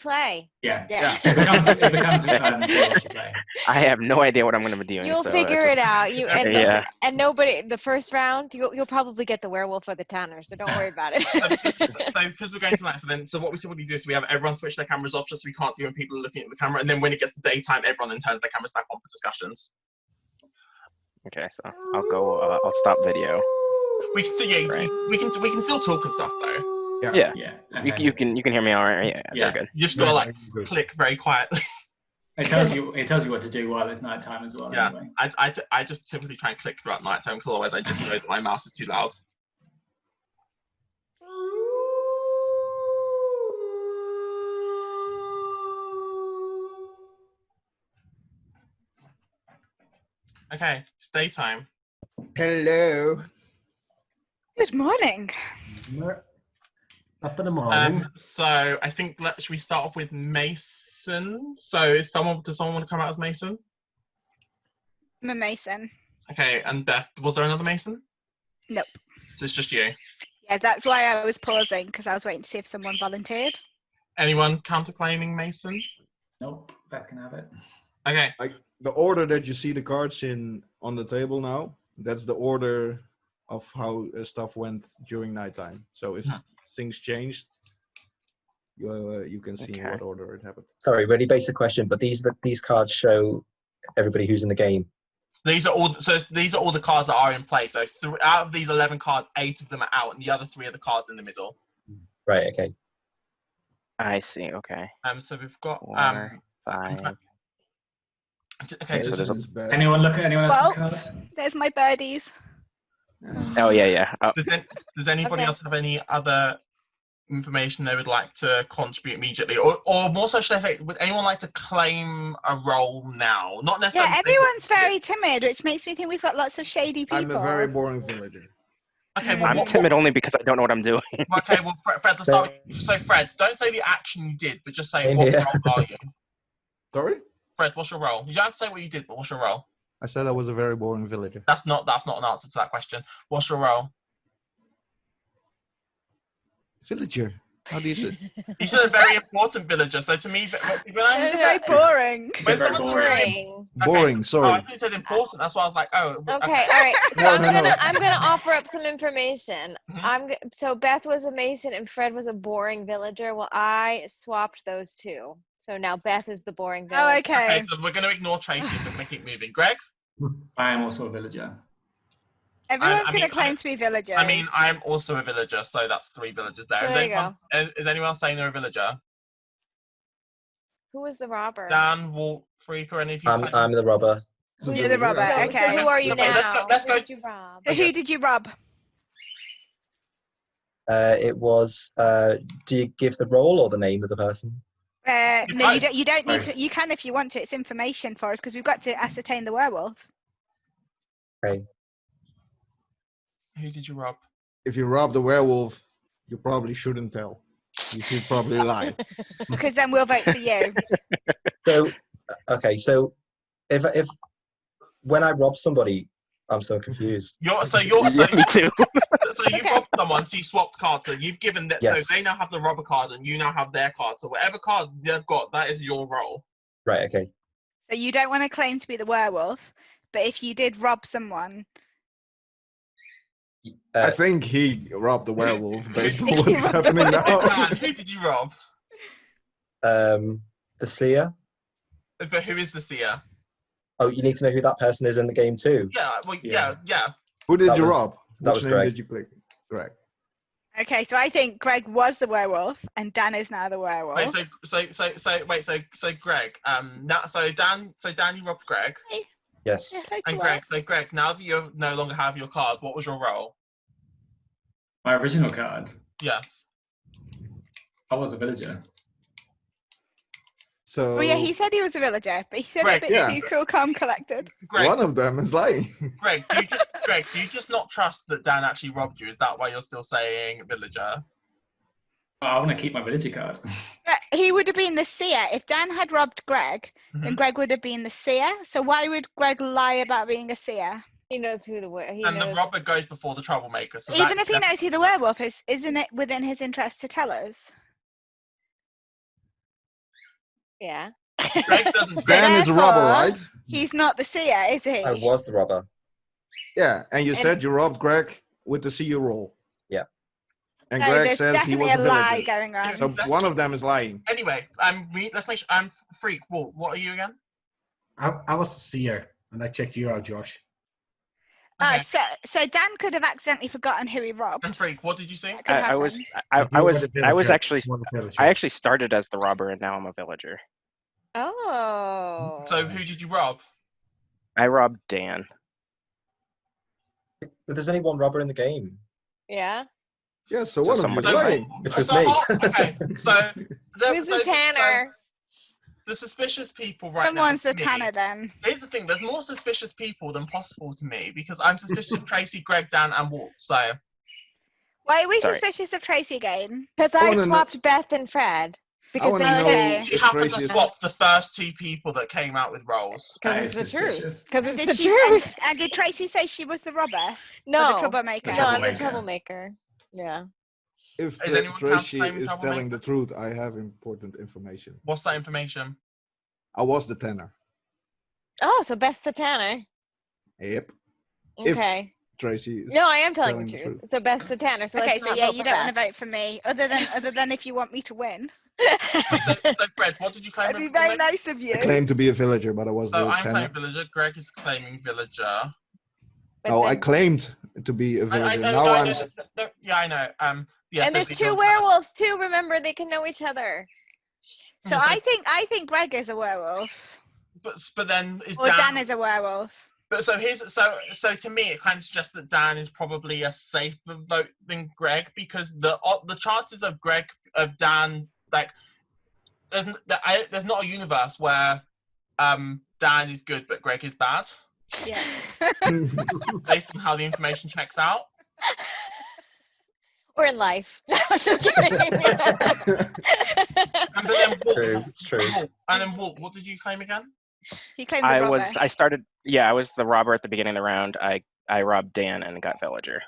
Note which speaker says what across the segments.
Speaker 1: play.
Speaker 2: Yeah.
Speaker 3: Yeah.
Speaker 2: It becomes until what you play.
Speaker 4: I have no idea what I'm going to be doing.
Speaker 1: You'll
Speaker 4: so
Speaker 1: figure it out. You and
Speaker 4: Yeah.
Speaker 1: listen, and nobody. The first round, you'll probably get the werewolf or the tanner. So don't worry about it.
Speaker 5: So because we're going tonight, so what we typically do is we have everyone switch their cameras off just so we can't see when people are looking at the camera, and then when it gets to daytime, everyone then turns their cameras back on for discussions.
Speaker 4: Okay, so I'll go. I'll stop video.
Speaker 5: We can still,
Speaker 4: Right.
Speaker 5: we can still talk and stuff though.
Speaker 4: Yeah.
Speaker 2: Yeah.
Speaker 4: You can you can hear me all right. Yeah.
Speaker 2: Yeah.
Speaker 4: So good.
Speaker 5: You just gotta like click very quietly.
Speaker 2: It tells you what to do while it's nighttime as well.
Speaker 5: Yeah.
Speaker 2: Anyway.
Speaker 5: I just typically try and click throughout nighttime because otherwise I just know that my mouse is too loud. Okay, it's daytime.
Speaker 3: Hello.
Speaker 6: Good morning.
Speaker 3: Up in the morning.
Speaker 5: So I think should we start off with Mason? So does someone want to come out as Mason?
Speaker 6: I'm a Mason.
Speaker 5: Okay, and Beth, was there another Mason?
Speaker 6: Nope.
Speaker 5: So it's just you.
Speaker 6: Yeah, that's why I was pausing, because I was waiting to see if someone volunteered.
Speaker 5: Anyone counterclaiming Mason?
Speaker 2: Nope. Beth can have it.
Speaker 5: Okay.
Speaker 3: The order that you see the cards in on the table now, that's the order of how stuff went during nighttime. So if things changed, you can see in what order it happened.
Speaker 7: Sorry, really basic question, but these cards show everybody who's in the game.
Speaker 5: These are all the cards that are in play. So out of these 11 cards, 8 of them are out, and the other 3 are the cards in the middle.
Speaker 7: Right. Okay.
Speaker 4: I see. Okay.
Speaker 5: So we've got
Speaker 4: 4, 5.
Speaker 5: Okay, so
Speaker 4: there's
Speaker 2: Anyone look at anyone else's
Speaker 6: Well,
Speaker 2: cards?
Speaker 6: there's my birdies.
Speaker 4: Oh yeah. Oh.
Speaker 5: Does anybody
Speaker 1: Okay.
Speaker 5: else have any other information they would like to contribute immediately, or more so, should I say, would anyone like to claim a role now? Not necessarily.
Speaker 6: Yeah, everyone's very timid, which makes me think we've got lots of shady people.
Speaker 3: I'm a very boring villager.
Speaker 5: Okay, well,
Speaker 4: I'm timid only because I don't know what I'm doing.
Speaker 5: Okay, well, Fred, to start with, so Fred, don't say the action you did, but just say
Speaker 7: Same
Speaker 5: what
Speaker 7: here.
Speaker 5: role are you?
Speaker 3: Sorry?
Speaker 5: Fred, what's your role? You don't have to say what you did, but what's your role?
Speaker 3: I said I was a very boring villager.
Speaker 5: That's not an answer to that question. What's your role?
Speaker 3: Villager? How do you say?
Speaker 5: You said a very important villager. So to me, when
Speaker 6: It's very boring.
Speaker 5: when
Speaker 2: Very
Speaker 5: someone's
Speaker 2: boring.
Speaker 1: Boring.
Speaker 3: Boring,
Speaker 5: Oh,
Speaker 3: sorry.
Speaker 5: I thought you said important. That's why I was like, oh.
Speaker 1: Okay, all right. So
Speaker 3: No, no.
Speaker 1: I'm gonna offer up some information.
Speaker 5: Mhm.
Speaker 1: So Beth was a Mason and Fred was a boring villager. Well, I swapped those two. So now Beth is the boring villager.
Speaker 6: Oh, okay.
Speaker 5: Okay, so we're going to ignore Tracy. We're going to keep moving. Greg?
Speaker 2: I am also a villager.
Speaker 6: Everyone's
Speaker 5: I
Speaker 6: going
Speaker 5: mean,
Speaker 6: to claim to be villagers.
Speaker 5: I mean, I am also a villager, so that's 3 villagers there.
Speaker 1: So there you
Speaker 5: Is anyone else saying they're a villager?
Speaker 1: Who was the robber?
Speaker 5: Dan, Walt, Freak, or any of you?
Speaker 7: I'm the robber.
Speaker 6: You're the robber.
Speaker 1: So,
Speaker 6: Okay.
Speaker 1: so who are you
Speaker 5: Okay,
Speaker 1: now?
Speaker 5: let's go-
Speaker 1: Who did you rob?
Speaker 6: So who did you rob?
Speaker 7: It was. Do you give the role or the name of the person?
Speaker 6: No, you don't. You don't need to. You can if you want to. It's information for us because we've got to ascertain the werewolf.
Speaker 7: Okay.
Speaker 5: Who did you rob?
Speaker 3: If you rob the werewolf, you probably shouldn't tell. You should probably lie.
Speaker 6: Because then we'll vote for you.
Speaker 7: So, okay. So, if when I rob somebody, I'm so confused.
Speaker 4: Me too.
Speaker 5: So you robbed someone, so you swapped cards. So you've given that.
Speaker 7: Yes.
Speaker 5: So they now have the robber card, and you now have their card. So whatever card they've got, that is your role.
Speaker 7: Right. Okay.
Speaker 6: So you don't want to claim to be the werewolf, but if you did rob someone,
Speaker 3: I think he robbed the werewolf based on
Speaker 6: He
Speaker 3: what's
Speaker 6: robbed the
Speaker 3: happening now.
Speaker 5: Dan, who did you rob?
Speaker 7: The seer.
Speaker 5: But who is the seer?
Speaker 7: Oh, you need to know who that person is in the game too.
Speaker 5: Yeah, well, yeah.
Speaker 3: Who did
Speaker 7: That
Speaker 3: you
Speaker 7: was-
Speaker 3: rob?
Speaker 7: that
Speaker 3: Which
Speaker 7: was
Speaker 3: name
Speaker 7: Greg.
Speaker 3: did you click? Greg.
Speaker 6: okay. So I think Greg was the werewolf, and Dan is now the werewolf.
Speaker 5: Wait, so Greg, Dan, you robbed Greg,
Speaker 7: Yes.
Speaker 6: Yes, I
Speaker 5: and
Speaker 6: do.
Speaker 5: Greg, now that you no longer have your card, what was your role?
Speaker 2: My original card.
Speaker 5: Yes.
Speaker 2: I was a villager.
Speaker 3: So
Speaker 6: Oh yeah, he said he was a villager, but he said
Speaker 5: Greg,
Speaker 6: it a bit
Speaker 3: yeah.
Speaker 6: too cool, calm, collected.
Speaker 5: Greg,
Speaker 3: one of them is lying.
Speaker 5: Greg, do you just not trust that Dan actually robbed you? Is that why you're still saying villager?
Speaker 2: I want to keep my villager card.
Speaker 6: But he would have been the seer. If Dan had robbed Greg, then
Speaker 5: Mhm.
Speaker 6: Greg would have been the seer. So why would Greg lie about being a seer?
Speaker 1: He knows who the he
Speaker 5: And
Speaker 1: knows.
Speaker 5: the robber goes before the troublemaker. So
Speaker 6: Even if he knows who the werewolf is, isn't it within his interest to tell us?
Speaker 1: Yeah.
Speaker 5: Greg doesn't.
Speaker 3: Dan is a robber,
Speaker 6: Therefore,
Speaker 3: right?
Speaker 6: He's not the seer, is he?
Speaker 7: I was the robber.
Speaker 3: Yeah, and you said you robbed Greg with the seer roll.
Speaker 7: Yeah.
Speaker 3: And
Speaker 6: No,
Speaker 3: Greg
Speaker 6: there's
Speaker 3: says he
Speaker 6: definitely
Speaker 3: was a
Speaker 6: a lie
Speaker 3: villager.
Speaker 6: going on.
Speaker 3: So
Speaker 5: Let's
Speaker 3: one
Speaker 5: keep-
Speaker 3: of them is lying.
Speaker 5: Anyway, let's make sure. Freak. What are you again?
Speaker 8: I was the seer, and I checked you out, Josh.
Speaker 5: Okay.
Speaker 6: So Dan could have accidentally forgotten who he robbed.
Speaker 5: And Freak, what did you say?
Speaker 6: That could
Speaker 4: I was
Speaker 6: happen.
Speaker 4: I was actually
Speaker 8: One villager.
Speaker 4: I actually started as the robber and now I'm a villager.
Speaker 1: Oh.
Speaker 5: So who did you rob?
Speaker 4: I robbed Dan.
Speaker 7: But there's only one robber in the game.
Speaker 1: Yeah.
Speaker 3: Yeah, so
Speaker 4: So
Speaker 3: one of you is
Speaker 4: somebody-
Speaker 3: lying.
Speaker 7: Which was me.
Speaker 5: Okay, so
Speaker 1: Who's the Tanner?
Speaker 5: the suspicious people right
Speaker 6: Someone's
Speaker 5: now.
Speaker 6: the
Speaker 5: for me-
Speaker 6: Tanner then.
Speaker 5: Here's the thing: there's more suspicious people than possible to me because I'm suspicious of Tracy, Greg, Dan, and Walt. So
Speaker 6: Why are we
Speaker 4: Sorry.
Speaker 6: suspicious of Tracy again?
Speaker 1: Because
Speaker 3: I
Speaker 1: I
Speaker 3: wanna know-
Speaker 1: swapped Beth and Fred. Because
Speaker 3: wanna
Speaker 1: they
Speaker 3: know
Speaker 1: said
Speaker 5: you
Speaker 3: if
Speaker 5: happen
Speaker 3: Tracy
Speaker 5: to
Speaker 3: is-
Speaker 5: swap the first two people that came out with roles.
Speaker 1: because
Speaker 2: That
Speaker 1: it's
Speaker 2: is
Speaker 1: the truth.
Speaker 2: suspicious.
Speaker 1: Because
Speaker 6: And
Speaker 1: it's
Speaker 6: did
Speaker 1: the
Speaker 6: she?
Speaker 1: truth.
Speaker 6: And did Tracy say she was the robber? Or
Speaker 1: No.
Speaker 6: the troublemaker?
Speaker 1: No, I'm the
Speaker 2: Troublemaker.
Speaker 1: troublemaker. Yeah.
Speaker 3: If
Speaker 5: Is anyone
Speaker 3: Tracy
Speaker 5: claiming
Speaker 3: is
Speaker 5: troublemaker?
Speaker 3: telling the truth, I have important information.
Speaker 5: What's that information?
Speaker 3: I was the tenor.
Speaker 1: Oh, so Beth's the Tanner.
Speaker 3: Yep. If
Speaker 1: Okay.
Speaker 3: Tracy is
Speaker 1: No, I am telling
Speaker 3: telling
Speaker 1: the
Speaker 3: the
Speaker 1: truth.
Speaker 3: truth.
Speaker 1: So Beth's the Tanner. So
Speaker 6: Okay,
Speaker 1: let's
Speaker 6: so
Speaker 1: not
Speaker 6: yeah,
Speaker 1: vote
Speaker 6: you
Speaker 1: for
Speaker 6: don't want
Speaker 1: Beth.
Speaker 6: to vote for me, other than if you want me to win.
Speaker 5: So Fred, what did you claim?
Speaker 6: That'd be very
Speaker 5: originally?
Speaker 6: nice of you.
Speaker 3: I claim to be a villager, but I was
Speaker 5: So
Speaker 3: the
Speaker 5: I'm
Speaker 3: tenor.
Speaker 5: claiming villager. Greg is claiming villager.
Speaker 1: But
Speaker 3: No, I
Speaker 1: then-
Speaker 3: claimed to be a villager.
Speaker 5: I
Speaker 3: Now
Speaker 5: know,
Speaker 3: I'm.
Speaker 5: no, yeah, I know. Yeah.
Speaker 1: and
Speaker 5: so
Speaker 1: there's
Speaker 5: they
Speaker 1: two
Speaker 5: don't-
Speaker 1: werewolves too. Remember, they can know each other.
Speaker 6: So I think Greg is a werewolf,
Speaker 5: But then is
Speaker 6: or Dan is a werewolf.
Speaker 5: But so to me, it kind of suggests that Dan is probably a safer vote than Greg because the chances of Dan like there's not a universe where Dan is good but Greg is bad
Speaker 6: Yeah.
Speaker 5: based on how the information checks out.
Speaker 1: Or in life. No, I'm just kidding.
Speaker 5: And but then Walt,
Speaker 7: True, it's true.
Speaker 5: and then Walt, what did you claim again?
Speaker 6: He claimed the robber.
Speaker 4: I was the robber at the beginning of the round. I robbed Dan and got villager.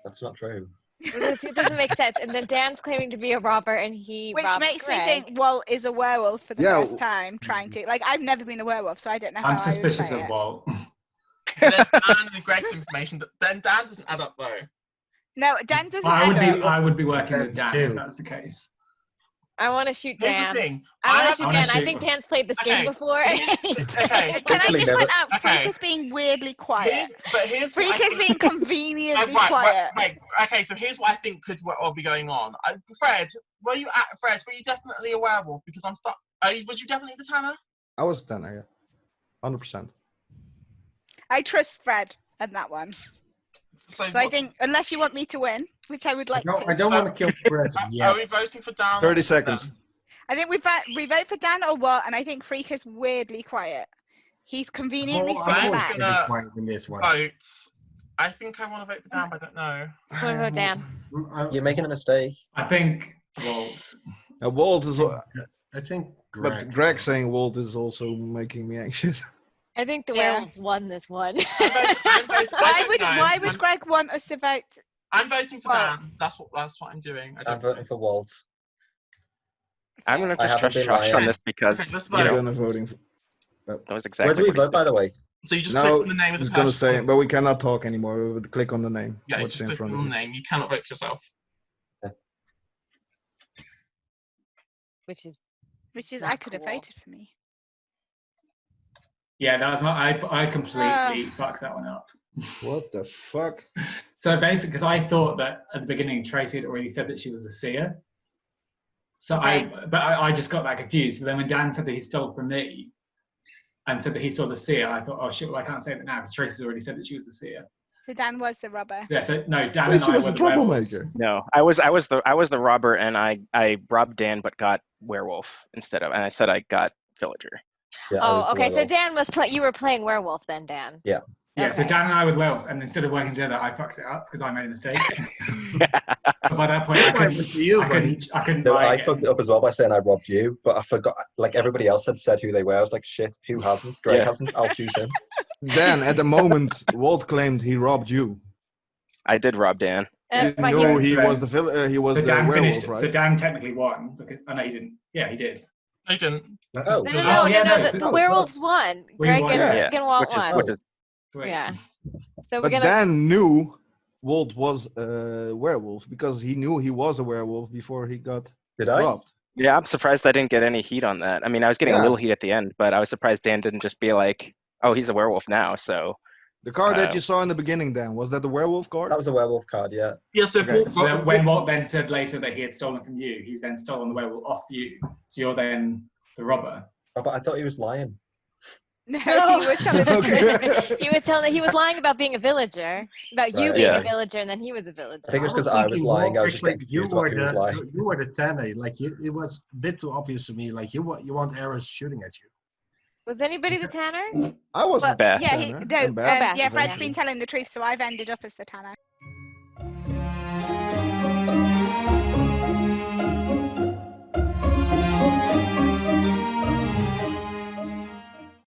Speaker 7: That's not true.
Speaker 1: It doesn't make sense. And then Dan's claiming to be a robber, and he
Speaker 6: Which
Speaker 1: robbed
Speaker 6: makes
Speaker 1: Greg.
Speaker 6: me think Walt is a werewolf for the
Speaker 3: Yeah.
Speaker 6: first time, trying to. Like, I've never been a werewolf, so I don't know how
Speaker 2: I'm
Speaker 6: I would
Speaker 2: suspicious
Speaker 6: play
Speaker 2: of
Speaker 6: it.
Speaker 2: Walt.
Speaker 5: And then Dan and Greg's information. Then Dan doesn't add up though.
Speaker 6: No, Dan doesn't
Speaker 2: I would
Speaker 6: add
Speaker 2: be
Speaker 6: up.
Speaker 2: I would be working with Dan
Speaker 8: Too.
Speaker 2: if that's the case.
Speaker 1: I want to shoot
Speaker 5: Here's
Speaker 1: Dan.
Speaker 5: the thing.
Speaker 1: I want
Speaker 5: have-
Speaker 1: to shoot Dan. I
Speaker 2: Honestly-
Speaker 1: think Dan's played this
Speaker 5: Okay.
Speaker 1: game before.
Speaker 5: Okay.
Speaker 6: Can I
Speaker 7: Hopefully
Speaker 6: just
Speaker 7: never-
Speaker 6: point out,
Speaker 5: Okay.
Speaker 6: Freak is being weirdly quiet.
Speaker 5: Here's what I
Speaker 6: Freak is
Speaker 5: think-
Speaker 6: being conveniently
Speaker 5: right,
Speaker 6: quiet.
Speaker 5: right. Okay, so here's what I think could well be going on. Fred, were you definitely a werewolf? Because I'm stuck. Was you definitely the Tanner?
Speaker 3: I was the tenor, yeah. 100%.
Speaker 6: I trust Fred on that one.
Speaker 5: So,
Speaker 6: So I think, unless you want me to win, which I would like
Speaker 8: I
Speaker 6: to.
Speaker 8: don't want to kill Fred
Speaker 5: Are we
Speaker 8: yet.
Speaker 5: voting for Dan?
Speaker 3: 30 seconds.
Speaker 6: I think we vote for Dan or what, and I think Freak is weirdly quiet. He's conveniently
Speaker 8: I'm
Speaker 6: sitting
Speaker 8: always
Speaker 6: back.
Speaker 8: gonna be quiet in this one.
Speaker 5: Votes. I think I want to vote for Dan, but I don't know.
Speaker 1: What about Dan?
Speaker 7: You're making a mistake.
Speaker 2: I think Walt.
Speaker 3: Walt is.
Speaker 8: I think
Speaker 3: But
Speaker 8: Greg.
Speaker 3: Greg saying Walt is also making me anxious.
Speaker 1: I think the
Speaker 6: Yeah.
Speaker 1: werewolves won this one.
Speaker 6: Why would Greg want us to vote?
Speaker 5: I'm voting for
Speaker 6: Well-
Speaker 5: Dan. That's what I'm doing. I
Speaker 7: I'm
Speaker 5: don't
Speaker 7: voting for Walt.
Speaker 4: I'm gonna
Speaker 7: I
Speaker 4: just
Speaker 7: haven't
Speaker 4: trust
Speaker 7: been
Speaker 4: Josh
Speaker 7: lying.
Speaker 4: on this because
Speaker 5: Okay, let's
Speaker 4: you
Speaker 3: I'm
Speaker 5: vote.
Speaker 4: know
Speaker 3: gonna voting.
Speaker 4: that was
Speaker 7: Where
Speaker 4: exactly.
Speaker 7: do we
Speaker 4: what he
Speaker 7: vote, by the way?
Speaker 5: So you just
Speaker 3: No,
Speaker 5: click on the name of
Speaker 3: I
Speaker 5: the
Speaker 3: was
Speaker 5: person.
Speaker 3: gonna say, but we cannot talk anymore. We would click on the name.
Speaker 5: Yeah, you
Speaker 3: What's
Speaker 5: just
Speaker 3: in
Speaker 5: click
Speaker 3: front
Speaker 5: on
Speaker 3: of
Speaker 5: the
Speaker 3: you.
Speaker 5: name. You cannot vote for yourself.
Speaker 1: Which is
Speaker 6: Which is,
Speaker 1: Not
Speaker 6: I could have
Speaker 1: cool.
Speaker 6: voted for me.
Speaker 2: Yeah, that was I completely fucked that one up.
Speaker 3: What the fuck?
Speaker 2: So basically, because I thought that at the beginning Tracy had already said that she was a seer. So
Speaker 1: Okay.
Speaker 2: I just got that confused. So then when Dan said that he stole from me and said that he saw the seer, I thought, oh shit, well I can't say that now because Tracy's already said that she was the seer.
Speaker 6: So Dan was the robber.
Speaker 2: Yeah, so no, Dan
Speaker 3: Tracy
Speaker 2: and I
Speaker 3: was
Speaker 2: were
Speaker 3: a
Speaker 2: the werewolves.
Speaker 3: troublemaker.
Speaker 4: No, I was the robber and I robbed Dan but got werewolf instead of, and I said I got villager.
Speaker 7: Yeah, I was
Speaker 1: oh,
Speaker 7: the
Speaker 1: okay. So
Speaker 7: werewolf.
Speaker 1: Dan was you were playing werewolf then, Dan.
Speaker 7: Yeah.
Speaker 2: Yeah, so
Speaker 1: Okay.
Speaker 2: Dan and I were the werewolves, and instead of working together, I fucked it up because I made a mistake. But by that point, I couldn't
Speaker 7: No,
Speaker 2: lie
Speaker 7: I
Speaker 2: again.
Speaker 7: fucked it up as well by saying I robbed you, but I forgot. Like everybody else had said who they were. I was like, shit, who hasn't? Greg
Speaker 4: Yeah.
Speaker 7: hasn't. I'll choose him.
Speaker 3: Dan, at the moment, Walt claimed he robbed you.
Speaker 4: I did rob Dan.
Speaker 1: That's
Speaker 3: He
Speaker 1: why
Speaker 3: knew
Speaker 1: he's.
Speaker 3: he
Speaker 2: So,
Speaker 3: was he was
Speaker 2: so
Speaker 3: the
Speaker 2: Dan
Speaker 3: werewolf,
Speaker 2: finished.
Speaker 3: right?
Speaker 2: So Dan technically won. Because, oh no, he didn't. Yeah, he did.
Speaker 5: I didn't.
Speaker 7: Oh.
Speaker 1: No.
Speaker 2: Oh, yeah, no,
Speaker 1: The
Speaker 2: oh,
Speaker 1: werewolves won.
Speaker 2: We
Speaker 1: Greg
Speaker 2: won,
Speaker 1: and,
Speaker 3: yeah.
Speaker 1: Greg and Walt
Speaker 4: which is
Speaker 1: won.
Speaker 4: which is
Speaker 2: Sweet.
Speaker 1: Yeah. So we're
Speaker 3: But
Speaker 1: gonna.
Speaker 3: Dan knew Walt was a werewolf because he knew he was a werewolf before he got
Speaker 7: Did I?
Speaker 3: robbed.
Speaker 4: yeah. I'm surprised I didn't get any heat on that. I mean, I was getting a
Speaker 3: Yeah.
Speaker 4: little heat at the end, but I was surprised Dan didn't just be like, "Oh, he's a werewolf now." So
Speaker 3: The card that
Speaker 4: Uh,
Speaker 3: you saw in the beginning, Dan, was that the werewolf card?
Speaker 7: That was a werewolf card, yeah.
Speaker 5: Yeah, so
Speaker 3: Okay.
Speaker 2: So then when Walt then said later that he had stolen from you, he's then stolen the werewolf off you. So you're then the robber.
Speaker 7: Oh, but I thought he was lying.
Speaker 6: No,
Speaker 1: No.
Speaker 6: he was telling the truth.
Speaker 1: He was lying about being a villager, about you
Speaker 7: Right,
Speaker 1: being
Speaker 4: okay.
Speaker 1: a villager, and then he was a villager.
Speaker 7: I think it was because
Speaker 8: was
Speaker 7: I was
Speaker 8: thinking
Speaker 7: lying. I
Speaker 8: Walt
Speaker 7: was just getting
Speaker 8: actually, you
Speaker 7: confused what
Speaker 8: were
Speaker 7: he was lying.
Speaker 8: you were the tanner. Like it was a bit too obvious to me. Like you want arrows shooting at you.
Speaker 1: Was anybody the tanner?
Speaker 3: I was
Speaker 6: Well,
Speaker 3: the
Speaker 4: Beth.
Speaker 6: yeah,
Speaker 3: tanner,
Speaker 6: no,
Speaker 3: and Beth,
Speaker 1: Beth,
Speaker 6: yeah, Fred's
Speaker 3: eventually.
Speaker 6: been telling the truth, so I've ended up as the tanner.